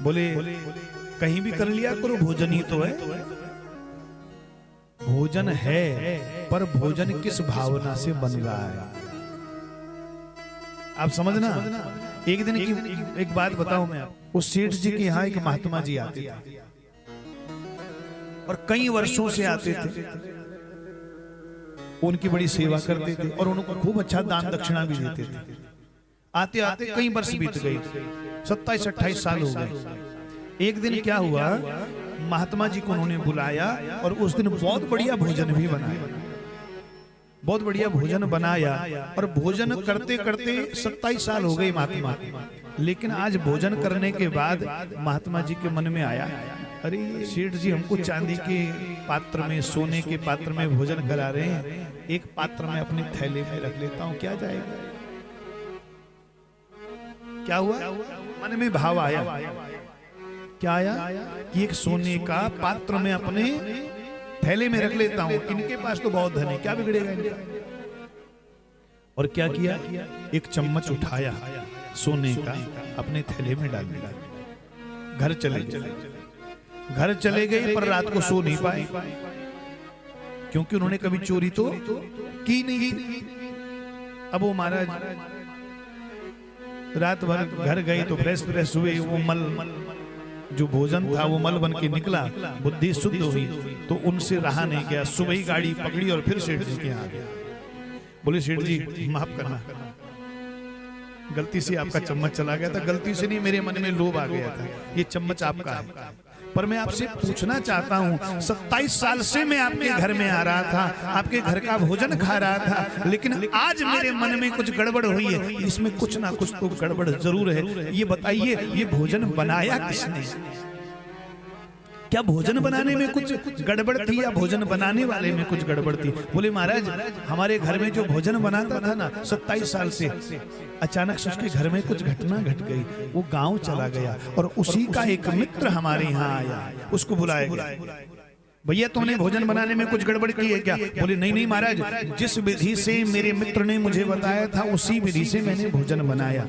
बोले कहीं भी कर लिया करो, भोजन ही तो है। भोजन है, पर भोजन किस भावना से बन रहा है आप समझना। एक दिन की एक बात बताऊं मैं, उस सेठ जी के यहाँ एक महात्मा जी आते थे और कई वर्षों से आते थे, उनकी बड़ी सेवा करते थे और उनको खूब अच्छा दान दक्षिणा भी देते थे। आते आते कई वर्ष बीत गए, 27-28 साल हो गए। एक दिन क्या हुआ, महात्मा जी को उन्होंने बुलाया और उस दिन बहुत बढ़िया भोजन भी बनाया, बहुत बढ़िया भोजन बनाया। और भोजन करते करते 27 साल हो गए महात्मा, लेकिन आज भोजन करने के बाद महात्मा जी के मन में आया, अरे सेठ जी हमको चांदी के पात्र में, सोने के पात्र में भोजन करा रहे हैं, एक पात्र में अपने थैले में रख लेता हूं, क्या जाएगा। क्या हुआ, मन में भाव आया, क्या आया कि एक सोने का पात्र में अपने थैले में रख लेता हूं, इनके पास तो बहुत धन है, क्या बिगड़ेगा इनका। और क्या किया, एक चम्मच उठाया सोने का, अपने थैले में डाल दिया, घर चले गए। घर चले गए पर रात को सो नहीं पाए, क्योंकि उन्होंने कभी चोरी तो की नहीं थी। अब वो महाराज रात भर घर गए तो फ्रेश हुए, वो मल जो भोजन था वो मल बन के निकला, बुद्धि शुद्ध हुई, तो उनसे रहा नहीं गया। सुबह ही गाड़ी पकड़ी और फिर सेठ जी के यहाँ गया। बोले सेठ जी माफ करना, गलती से आपका चम्मच चला गया था, गलती से नहीं, मेरे मन में लोभ आ गया था, ये चम्मच आपका है। पर मैं आपसे पूछना चाहता हूँ, 27 साल से मैं आपके घर में आ रहा था, आपके घर का भोजन खा रहा था, लेकिन आज मेरे मन में कुछ गड़बड़ हुई है, इसमें कुछ ना कुछ तो गड़बड़ जरूर है। ये बताइए, ये भोजन बनाया किसने? क्या भोजन बनाने में कुछ गड़बड़ थी या भोजन बनाने वाले में कुछ गड़बड़ थी? बोले महाराज हमारे घर में जो भोजन बनाता था ना 27 साल से, अचानक से उसके घर में कुछ घटना घट गई, वो गांव चला गया और उसी का एक मित्र हमारे यहाँ आया, उसको बुलाया गया, भैया तुमने भोजन बनाने में कुछ गड़बड़ की है क्या? बोले नहीं नहीं महाराज, जिस विधि से मेरे मित्र ने मुझे बताया था उसी विधि से मैंने भोजन बनाया।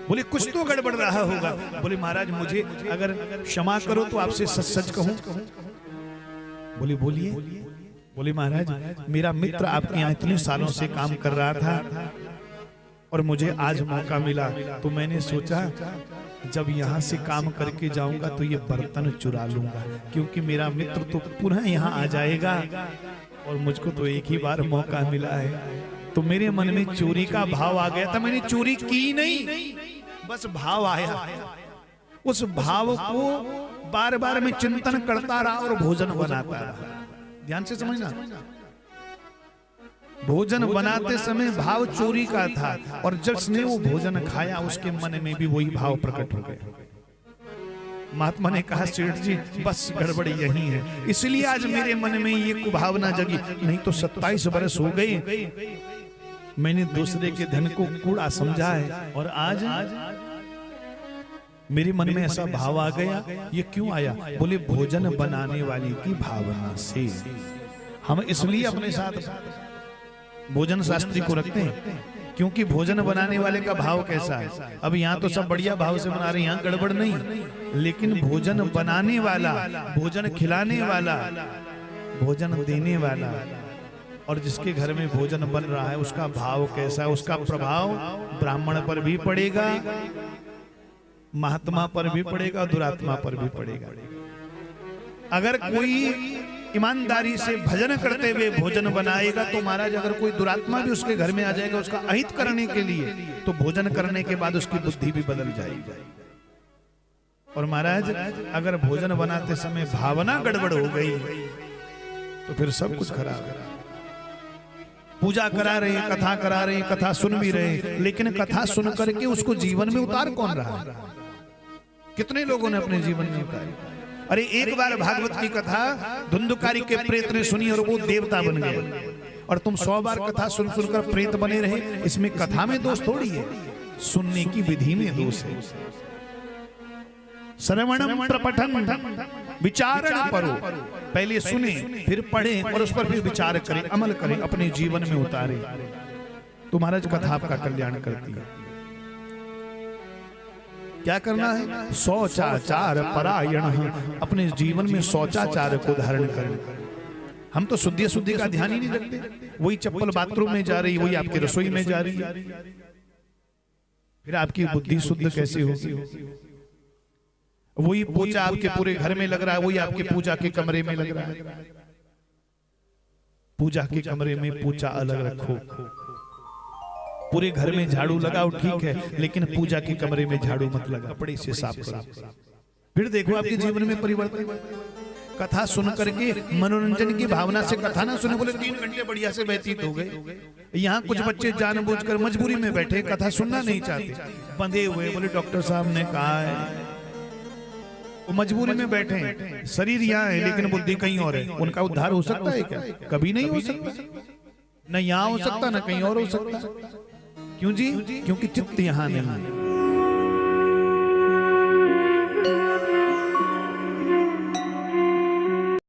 बोले कुछ तो गड़बड़ रहा होगा। बोले महाराज मुझे अगर क्षमा करो तो आपसे सच सच कहूं। बोले बोलिए। बोले महाराज मेरा मित्र आपके यहाँ इतने सालों से काम कर रहा था और मुझे आज मौका मिला, तो मैंने सोचा जब यहाँ से काम करके जाऊंगा तो ये बर्तन चुरा लूंगा, क्योंकि मेरा मित्र तो पुनः यहाँ आ जाएगा और मुझको तो एक ही बार मौका मिला है। तो मेरे मन में चोरी का भाव आ गया था, मैंने चोरी की नहीं, बस भाव आया, उस भाव को बार बार मैं चिंतन करता रहा और भोजन बनाता रहा। ध्यान से समझना, भोजन बनाते समय भाव चोरी का था और जिसने वो भोजन खाया उसके मन में भी वही भाव प्रकट हो गया। महात्मा ने कहा सेठ जी बस गड़बड़ यही है, इसलिए आज मेरे मन में ये कुभावना जगी, नहीं तो 27 वर्ष हो गए मैंने दूसरे के धन को कूड़ा समझा है और आज मेरे मन में ऐसा भाव आ गया। ये क्यों आया? बोले भोजन बनाने वाले की भावना से। हम इसलिए अपने साथ भोजन शास्त्री को रखते हैं क्योंकि भोजन बनाने वाले का भाव कैसा है। अब यहाँ तो सब बढ़िया भाव से बना रहे हैं, यहाँ गड़बड़ नहीं, लेकिन भोजन बनाने वाला, भोजन खिलाने वाला, भोजन देने वाला और जिसके घर में भोजन बन रहा है उसका भाव कैसा है, उसका प्रभाव ब्राह्मण पर भी पड़ेगा, महात्मा पर भी पड़ेगा, दुरात्मा पर भी पड़ेगा। अगर कोई ईमानदारी से भजन करते हुए भोजन बनाएगा तो महाराज अगर कोई दुरात्मा भी उसके घर में आ जाएगा उसका अहित करने के लिए, तो भोजन करने के बाद उसकी बुद्धि भी बदल जाएगी। और महाराज अगर भोजन बनाते समय भावना गड़बड़ हो गई तो फिर सब कुछ खराब है। पूजा करा रहे हैं, कथा करा रहे हैं, कथा सुन भी रहे हैं, लेकिन कथा सुन करके उसको जीवन में उतार कौन रहा है? कितने लोगों ने अपने जीवन में उतारी? अरे एक बार भागवत की कथा धुंधुकारी के प्रेत ने सुनी और वो देवता बन गए, और तुम 100 बार कथा सुन सुनकर प्रेत बने रहे, इसमें कथा में दोष थोड़ी है, सुनने की विधि में दोष है। श्रवणम प्रपठन विचारण परो, पहले सुने फिर पढ़े और उस पर फिर विचार करें, अमल करें, अपने जीवन में उतारे, तो महाराज कथा आपका कल्याण करती है। क्या करना है? शौचाचार परायण, अपने जीवन में शौचाचार को धारण करें। हम तो शुद्धि शुद्धि का ध्यान ही नहीं रखते। वही चप्पल बाथरूम में जा रही, वही आपकी रसोई में जा रही है, फिर आपकी बुद्धि शुद्ध कैसे होगी? वही पोछा आपके पूरे घर में लग रहा है, वही आपके पूजा के कमरे में लग रहा है। पूजा के कमरे में पोछा अलग रखो। पूरे घर में झाड़ू लगाओ ठीक है, लेकिन पूजा के कमरे में झाड़ू मत लगा, कपड़े से साफ करो। फिर देखो आपके जीवन में परिवर्तन। कथा सुन करके मनोरंजन की भावना से कथा ना सुने, बोले 3 घंटे बढ़िया से व्यतीत हो गए। यहाँ कुछ बच्चे जानबूझकर मजबूरी में बैठे, कथा सुनना नहीं चाहते, बंधे हुए, बोले डॉक्टर साहब ने कहा है। वो मजबूरी में बैठे हैं, शरीर यहाँ है लेकिन बुद्धि कहीं और है। उनका उद्धार हो सकता है क्या? कभी नहीं हो सकता। न यहाँ हो सकता, न कहीं और हो सकता। क्यों जी? क्योंकि चित्त यहाँ नहीं है।